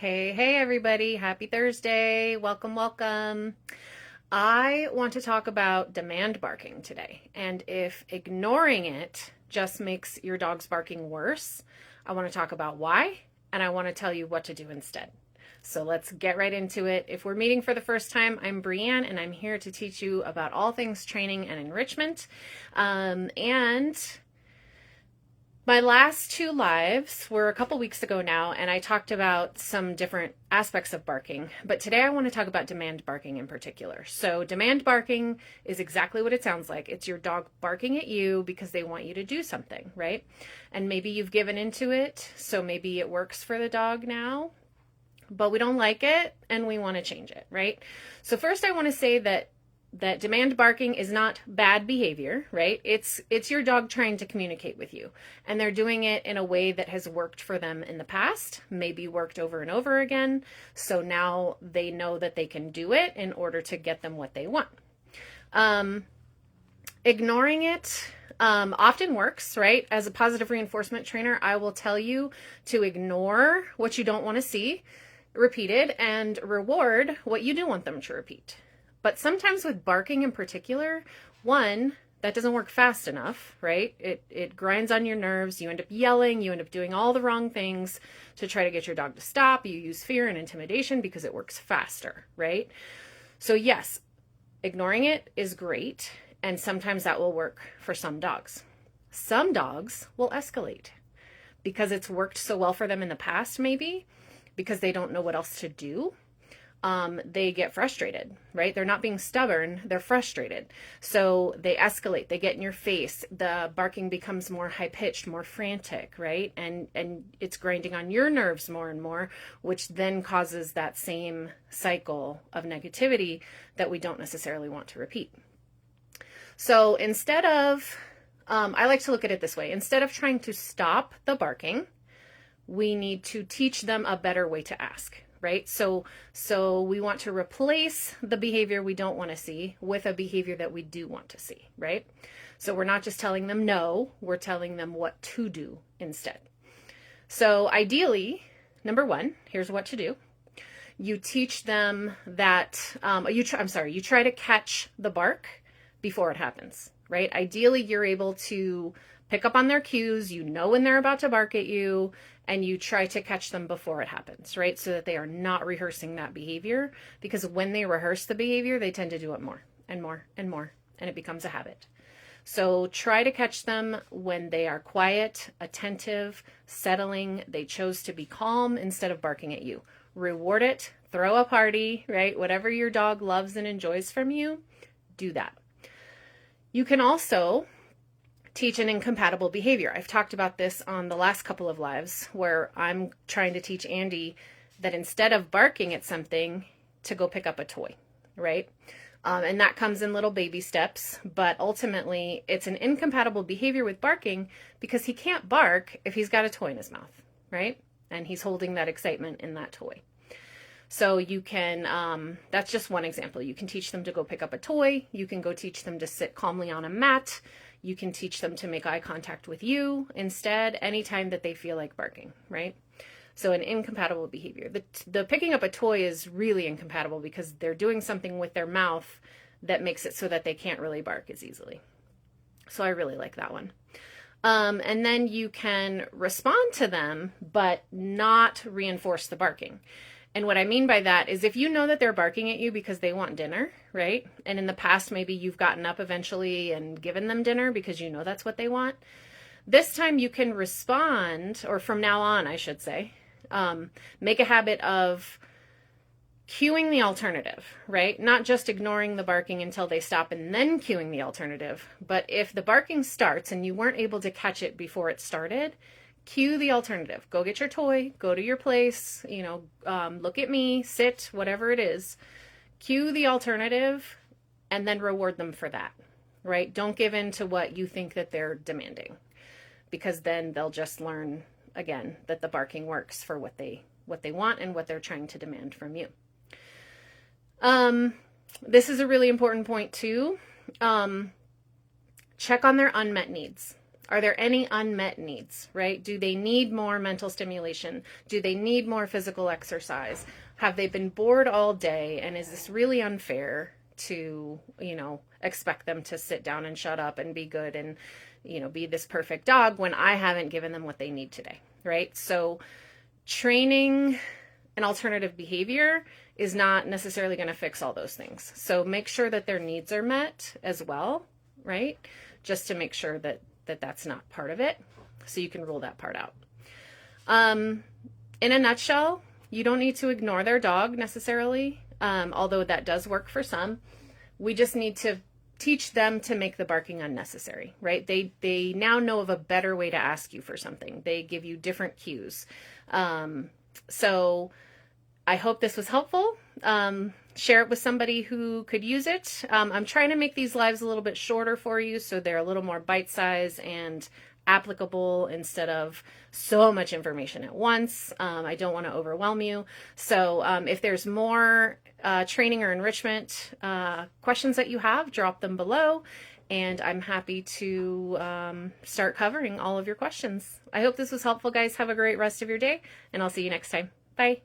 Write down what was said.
Hey, everybody. Happy Thursday. Welcome, welcome. I want to talk about demand barking today. And if ignoring it just makes your dog's barking worse, I want to talk about why, and I want to tell you what to do instead. So let's get right into it. If we're meeting for the first time, I'm Brianne, and I'm here to teach you about all things training and enrichment. And my last two lives were a couple weeks ago now, and I talked about some different aspects of barking. But today I want to talk about demand barking in particular. So, demand barking is exactly what it sounds like. It's your dog barking at you because they want you to do something, right? And maybe you've given into it, so maybe it works for the dog now, but we don't like it and we want to change it, right? So, first, I want to say that demand barking is not bad behavior, right? It's your dog trying to communicate with you, and they're doing it in a way that has worked for them in the past, maybe worked over and over again. So now they know that they can do it in order to get them what they want. Ignoring it often works, right? As a positive reinforcement trainer, I will tell you to ignore what you don't want to see repeated and reward what you do want them to repeat. But sometimes with barking in particular, one, that doesn't work fast enough, right? It grinds on your nerves. You end up yelling. You end up doing all the wrong things to try to get your dog to stop. You use fear and intimidation because it works faster, right? So yes, ignoring it is great. And sometimes that will work for some dogs. Some dogs will escalate because it's worked so well for them in the past, maybe because they don't know what else to do. They get frustrated, right? They're not being stubborn, they're frustrated. So they escalate, they get in your face, the barking becomes more high-pitched, more frantic, right? And it's grinding on your nerves more and more, which then causes that same cycle of negativity that we don't necessarily want to repeat. So instead of, I like to look at it this way, instead of trying to stop the barking, we need to teach them a better way to ask. Right? So we want to replace the behavior we don't want to see with a behavior that we do want to see, right? So we're not just telling them no, we're telling them what to do instead. So ideally, number one, here's what to do. You teach them that, you try to catch the bark before it happens, right? Ideally, you're able to pick up on their cues, you know when they're about to bark at you, and you try to catch them before it happens, right? So that they are not rehearsing that behavior, because when they rehearse the behavior, they tend to do it more and more and more, and it becomes a habit. So try to catch them when they are quiet, attentive, settling. They chose to be calm instead of barking at you. Reward it, throw a party, right? Whatever your dog loves and enjoys from you, do that. You can also teach an incompatible behavior. I've talked about this on the last couple of lives where I'm trying to teach Andy that instead of barking at something, to go pick up a toy, right? And that comes in little baby steps, but ultimately it's an incompatible behavior with barking because he can't bark if he's got a toy in his mouth, right? And he's holding that excitement in that toy. So you can, that's just one example. You can teach them to go pick up a toy. You can go teach them to sit calmly on a mat. You can teach them to make eye contact with you instead, anytime that they feel like barking, right? So an incompatible behavior. The picking up a toy is really incompatible because they're doing something with their mouth that makes it so that they can't really bark as easily. So I really like that one. And then you can respond to them, but not reinforce the barking. And what I mean by that is if you know that they're barking at you because they want dinner, right? And in the past, maybe you've gotten up eventually and given them dinner because you know that's what they want. This time you can respond, or from now on, I should say, make a habit of cueing the alternative, right? Not just ignoring the barking until they stop and then cueing the alternative. But if the barking starts and you weren't able to catch it before it started, cue the alternative. Go get your toy, go to your place, look at me, sit, whatever it is. Cue the alternative and then reward them for that, right? Don't give in to what you think that they're demanding, because then they'll just learn, again, that the barking works for what they want and what they're trying to demand from you. This is a really important point too. Check on their unmet needs. Are there any unmet needs, right? Do they need more mental stimulation? Do they need more physical exercise? Have they been bored all day? And is this really unfair to, expect them to sit down and shut up and be good and, be this perfect dog when I haven't given them what they need today, right? So training an alternative behavior is not necessarily going to fix all those things. So make sure that their needs are met as well, right? Just to make sure that that's not part of it. So you can rule that part out. In a nutshell, you don't need to ignore their dog necessarily, although that does work for some. We just need to teach them to make the barking unnecessary, right? They now know of a better way to ask you for something. They give you different cues. So I hope this was helpful. Share it with somebody who could use it. I'm trying to make these lives a little bit shorter for you so they're a little more bite-sized and applicable instead of so much information at once. I don't want to overwhelm you. So if there's more training or enrichment questions that you have, drop them below, and I'm happy to start covering all of your questions. I hope this was helpful, guys. Have a great rest of your day, and I'll see you next time. Bye.